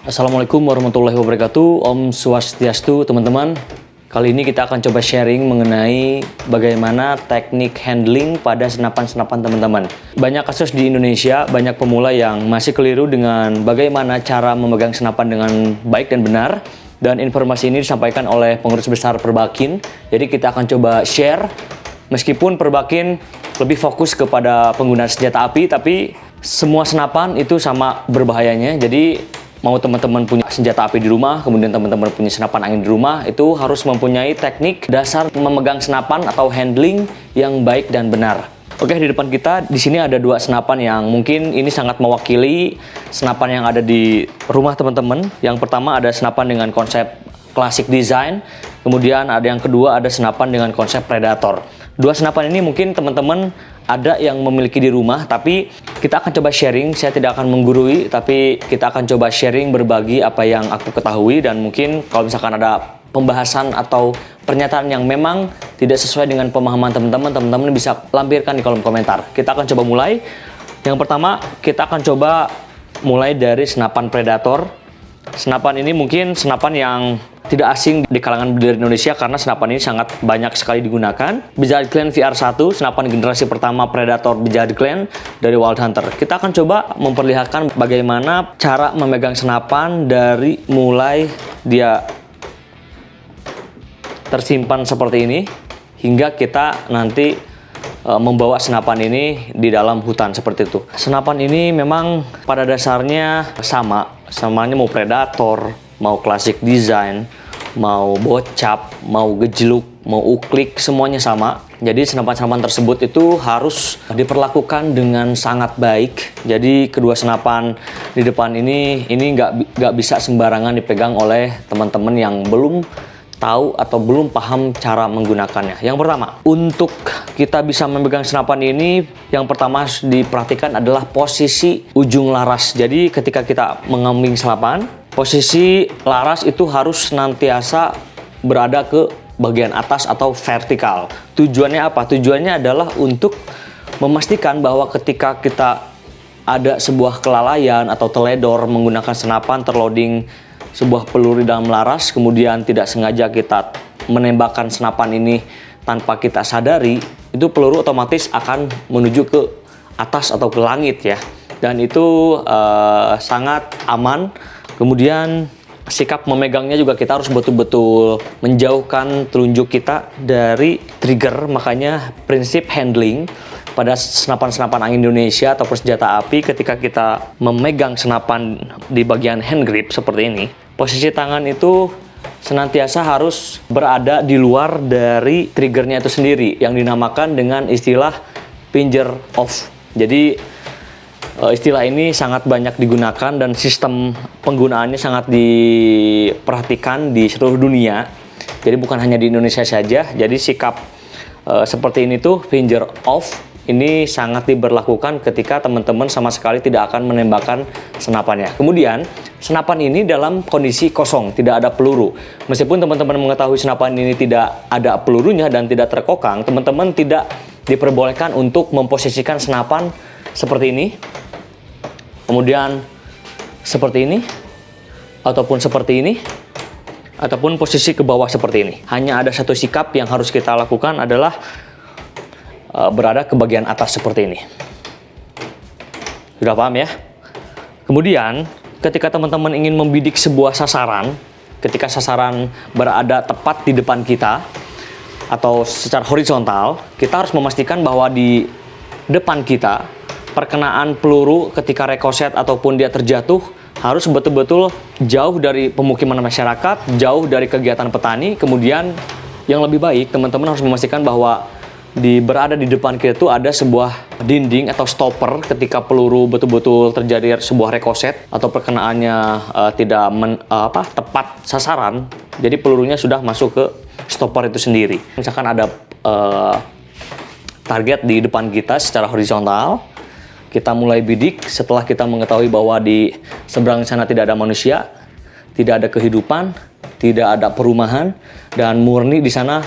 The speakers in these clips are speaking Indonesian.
Assalamualaikum warahmatullahi wabarakatuh. Om Swastiastu teman-teman. Kali ini kita akan coba sharing mengenai bagaimana teknik handling pada senapan-senapan teman-teman. Banyak kasus di Indonesia, banyak pemula yang masih keliru dengan bagaimana cara memegang senapan dengan baik dan benar. Dan informasi ini disampaikan oleh pengurus besar Perbakin. Jadi kita akan coba share, meskipun Perbakin lebih fokus kepada penggunaan senjata api, tapi semua senapan itu sama berbahayanya. Jadi mau teman-teman punya senjata api di rumah, kemudian teman-teman punya senapan angin di rumah, itu harus mempunyai teknik dasar memegang senapan atau handling yang baik dan benar. Oke, di depan kita di sini ada dua senapan yang mungkin ini sangat mewakili senapan yang ada di rumah teman-teman. Yang pertama ada senapan dengan konsep classic design, kemudian ada yang kedua ada senapan dengan konsep predator. Dua senapan ini mungkin teman-teman ada yang memiliki di rumah, tapi kita akan coba sharing. Saya tidak akan menggurui, tapi kita akan coba sharing, berbagi apa yang aku ketahui. Dan mungkin kalau misalkan ada pembahasan atau pernyataan yang memang tidak sesuai dengan pemahaman teman-teman, teman-teman bisa lampirkan di kolom komentar. Kita akan coba mulai. Yang pertama, kita akan coba mulai dari senapan predator. Senapan ini mungkin senapan yang tidak asing di kalangan dari Indonesia karena senapan ini sangat banyak sekali digunakan. Bejad Clan VR1, senapan generasi pertama Predator Bejad Clan dari Wild Hunter. Kita akan coba memperlihatkan bagaimana cara memegang senapan dari mulai dia tersimpan seperti ini hingga kita nanti membawa senapan ini di dalam hutan seperti itu. Senapan ini memang pada dasarnya sama, samanya mau Predator, mau classic design, mau bocap, mau gejluk, mau uklik, semuanya sama. Jadi senapan-senapan tersebut itu harus diperlakukan dengan sangat baik. Jadi kedua senapan di depan ini nggak bisa sembarangan dipegang oleh teman-teman yang belum tahu atau belum paham cara menggunakannya. Yang pertama, untuk kita bisa memegang senapan ini, yang pertama harus diperhatikan adalah posisi ujung laras. Jadi ketika kita mengambil senapan, posisi laras itu harus senantiasa berada ke bagian atas atau vertikal. Tujuannya apa? Tujuannya adalah untuk memastikan bahwa ketika kita ada sebuah kelalaian atau teledor menggunakan senapan, terloading sebuah peluru di dalam laras, kemudian tidak sengaja kita menembakkan senapan ini tanpa kita sadari, itu peluru otomatis akan menuju ke atas atau ke langit ya. Dan itu sangat aman. Kemudian sikap memegangnya juga kita harus betul-betul menjauhkan telunjuk kita dari trigger. Makanya prinsip handling pada senapan-senapan angin Indonesia atau senjata api, ketika kita memegang senapan di bagian hand grip seperti ini, posisi tangan itu senantiasa harus berada di luar dari triggernya itu sendiri, yang dinamakan dengan istilah finger off. Jadi istilah ini sangat banyak digunakan dan sistem penggunaannya sangat diperhatikan di seluruh dunia. Jadi bukan hanya di Indonesia saja. Jadi sikap seperti ini tuh finger off ini sangat diberlakukan ketika teman-teman sama sekali tidak akan menembakkan senapannya. Kemudian senapan ini dalam kondisi kosong, tidak ada peluru. Meskipun teman-teman mengetahui senapan ini tidak ada pelurunya dan tidak terkokang, teman-teman tidak diperbolehkan untuk memposisikan senapan seperti ini, kemudian seperti ini, ataupun seperti ini, ataupun posisi ke bawah seperti ini. Hanya ada satu sikap yang harus kita lakukan adalah berada ke bagian atas seperti ini. Sudah paham ya? Kemudian ketika teman-teman ingin membidik sebuah sasaran, ketika sasaran berada tepat di depan kita atau secara horizontal, kita harus memastikan bahwa di depan kita perkenaan peluru ketika rekoset ataupun dia terjatuh harus betul-betul jauh dari pemukiman masyarakat, jauh dari kegiatan petani. Kemudian yang lebih baik, teman-teman harus memastikan bahwa berada di depan kita itu ada sebuah dinding atau stopper ketika peluru betul-betul terjadi sebuah rekoset atau perkenaannya tidak tepat sasaran. Jadi pelurunya sudah masuk ke stopper itu sendiri. Misalkan ada target di depan kita secara horizontal, kita mulai bidik setelah kita mengetahui bahwa di seberang sana tidak ada manusia, tidak ada kehidupan, tidak ada perumahan, dan murni di sana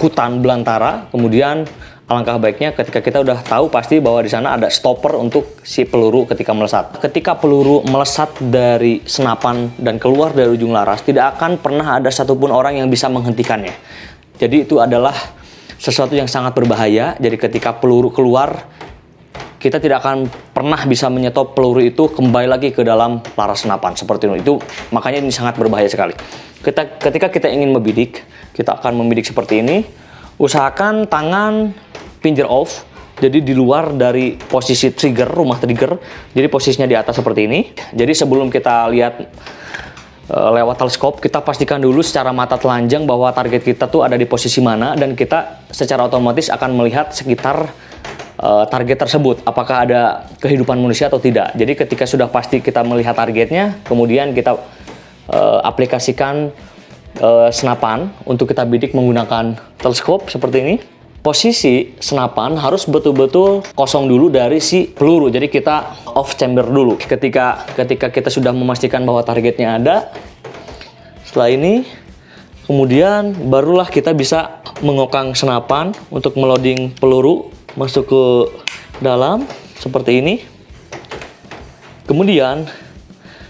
hutan belantara. Kemudian alangkah baiknya ketika kita udah tahu pasti bahwa di sana ada stopper untuk si peluru ketika melesat. Ketika peluru melesat dari senapan dan keluar dari ujung laras, tidak akan pernah ada satupun orang yang bisa menghentikannya. Jadi itu adalah sesuatu yang sangat berbahaya. Jadi ketika peluru keluar, kita tidak akan pernah bisa menyetop peluru itu kembali lagi ke dalam laras senapan seperti itu. Makanya ini sangat berbahaya sekali. Ketika kita ingin membidik, kita akan membidik seperti ini. Usahakan tangan pinjer off, jadi di luar dari posisi trigger, rumah trigger. Jadi posisinya di atas seperti ini. Jadi sebelum kita lihat lewat teleskop, kita pastikan dulu secara mata telanjang bahwa target kita tuh ada di posisi mana, dan kita secara otomatis akan melihat sekitar target tersebut, apakah ada kehidupan manusia atau tidak. Jadi ketika sudah pasti kita melihat targetnya, kemudian kita aplikasikan senapan untuk kita bidik menggunakan teleskop seperti ini. Posisi senapan harus betul-betul kosong dulu dari si peluru. Jadi kita off chamber dulu. Ketika kita sudah memastikan bahwa targetnya ada, setelah ini kemudian barulah kita bisa mengokang senapan untuk meloading peluru masuk ke dalam seperti ini. Kemudian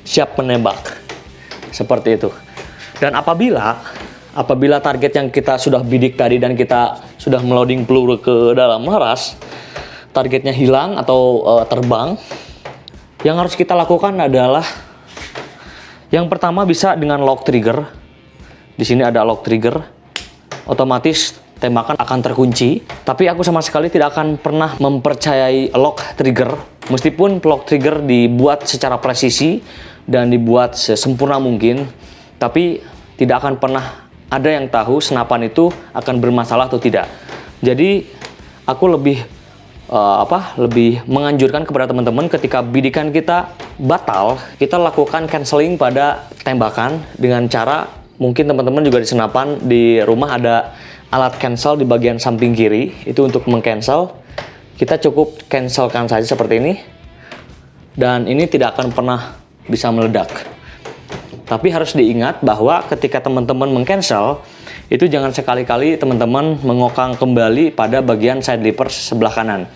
siap menembak seperti itu. Dan apabila target yang kita sudah bidik tadi dan kita sudah meloading peluru ke dalam laras, targetnya hilang atau terbang, yang harus kita lakukan adalah yang pertama bisa dengan lock trigger. Di sini ada lock trigger, otomatis tembakan akan terkunci. Tapi aku sama sekali tidak akan pernah mempercayai lock trigger, meskipun lock trigger dibuat secara presisi dan dibuat sesempurna mungkin, tapi tidak akan pernah ada yang tahu senapan itu akan bermasalah atau tidak. Jadi aku lebih menganjurkan kepada teman-teman ketika bidikan kita batal, kita lakukan canceling pada tembakan dengan cara, mungkin teman-teman juga di senapan di rumah ada alat cancel di bagian samping kiri, itu untuk meng-cancel. Kita cukup cancelkan saja seperti ini, dan ini tidak akan pernah bisa meledak. Tapi harus diingat bahwa ketika teman-teman meng-cancel, itu jangan sekali-kali teman-teman mengokang kembali pada bagian side lever sebelah kanan.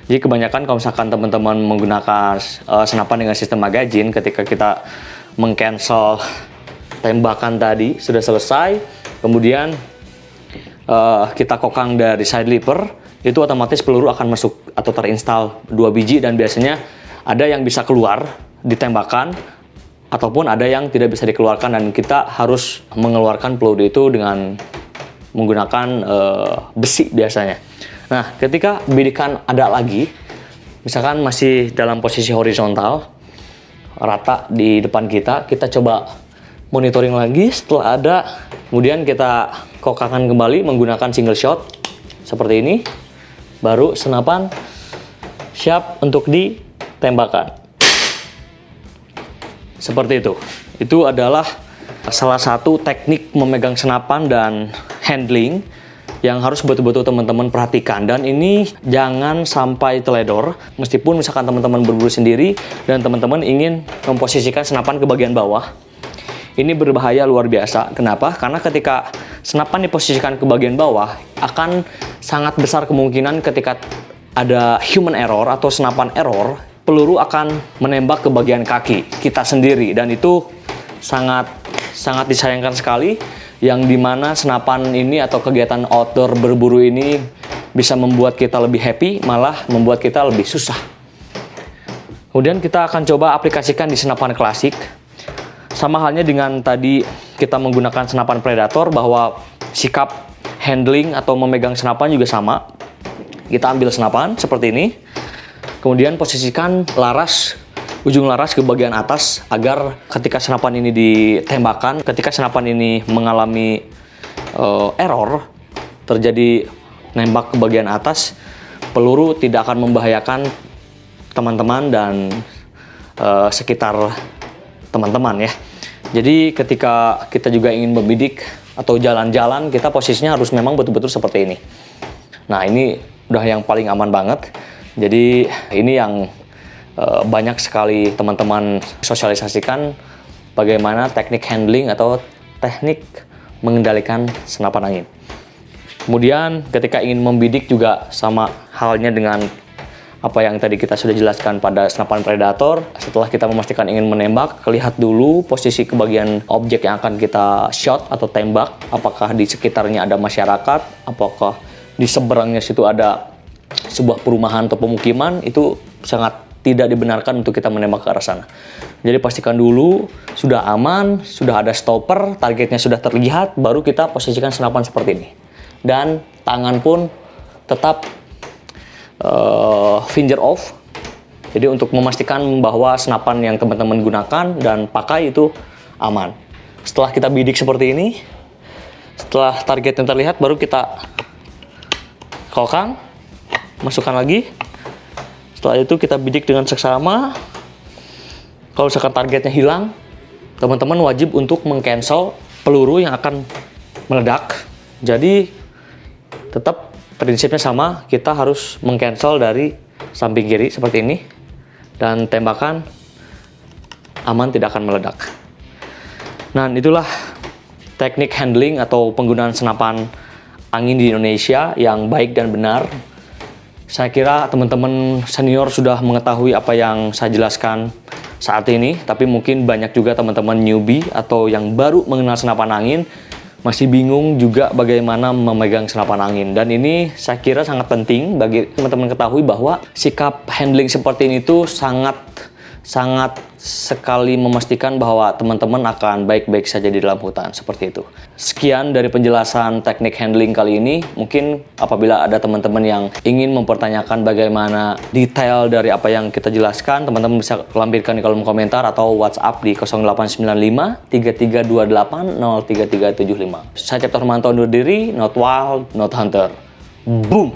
Jadi kebanyakan kalau misalkan teman-teman menggunakan senapan dengan sistem magazine, ketika kita meng-cancel tembakan tadi sudah selesai, kemudian kita kokang dari side lever, itu otomatis peluru akan masuk atau terinstall 2 biji, dan biasanya ada yang bisa keluar ditembakkan, ataupun ada yang tidak bisa dikeluarkan, dan kita harus mengeluarkan peluru itu dengan menggunakan besi biasanya. Nah, ketika bidikan ada lagi, misalkan masih dalam posisi horizontal, rata di depan kita coba monitoring lagi. Setelah ada, kemudian kita kokangkan kembali menggunakan single shot seperti ini, baru senapan siap untuk ditembakkan. Seperti itu. Itu adalah salah satu teknik memegang senapan dan handling yang harus betul-betul teman-teman perhatikan. Dan ini jangan sampai teledor, meskipun misalkan teman-teman berburu sendiri dan teman-teman ingin memposisikan senapan ke bagian bawah. Ini berbahaya luar biasa. Kenapa? Karena ketika senapan diposisikan ke bagian bawah, akan sangat besar kemungkinan ketika ada human error atau senapan error, peluru akan menembak ke bagian kaki kita sendiri, dan itu sangat disayangkan sekali, yang dimana senapan ini atau kegiatan outdoor berburu ini bisa membuat kita lebih happy, malah membuat kita lebih susah. Kemudian kita akan coba aplikasikan di senapan klasik. Sama halnya dengan tadi kita menggunakan senapan predator, bahwa sikap handling atau memegang senapan juga sama. Kita ambil senapan seperti ini, kemudian posisikan ujung laras ke bagian atas, agar ketika senapan ini ditembakkan, ketika senapan ini mengalami error, terjadi nembak ke bagian atas, peluru tidak akan membahayakan teman-teman dan sekitar teman-teman ya. Jadi ketika kita juga ingin membidik atau jalan-jalan, kita posisinya harus memang betul-betul seperti ini. Nah, ini udah yang paling aman banget. Jadi ini yang banyak sekali teman-teman sosialisasikan, bagaimana teknik handling atau teknik mengendalikan senapan angin. Kemudian ketika ingin membidik juga sama halnya dengan apa yang tadi kita sudah jelaskan pada senapan predator. Setelah kita memastikan ingin menembak, lihat dulu posisi kebagian objek yang akan kita shot atau tembak. Apakah di sekitarnya ada masyarakat, apakah di seberangnya situ ada sebuah perumahan atau pemukiman. Itu sangat tidak dibenarkan untuk kita menembak ke arah sana. Jadi pastikan dulu sudah aman, sudah ada stopper, targetnya sudah terlihat, baru kita posisikan senapan seperti ini. Dan tangan pun tetap finger off. Jadi untuk memastikan bahwa senapan yang teman-teman gunakan dan pakai itu aman. Setelah kita bidik seperti ini, setelah target yang terlihat, baru kita kokang, masukkan lagi. Setelah itu kita bidik dengan seksama. Kalau misalkan targetnya hilang, teman-teman wajib untuk meng-cancel peluru yang akan meledak. Jadi tetap prinsipnya sama, kita harus meng-cancel dari samping kiri seperti ini, dan tembakan aman, tidak akan meledak. Nah, itulah teknik handling atau penggunaan senapan angin di Indonesia yang baik dan benar. Saya kira teman-teman senior sudah mengetahui apa yang saya jelaskan saat ini, tapi mungkin banyak juga teman-teman newbie atau yang baru mengenal senapan angin masih bingung juga bagaimana memegang senapan angin. Dan ini saya kira sangat penting bagi teman-teman ketahui bahwa sikap handling seperti ini tuh sangat sekali memastikan bahwa teman-teman akan baik-baik saja di dalam hutan, seperti itu. Sekian dari penjelasan teknik handling kali ini. Mungkin apabila ada teman-teman yang ingin mempertanyakan bagaimana detail dari apa yang kita jelaskan, teman-teman bisa lampirkan di kolom komentar atau WhatsApp di 0895 3328 03375. Saya Cipto Hermanto undur diri, not wild, not hunter. Boom!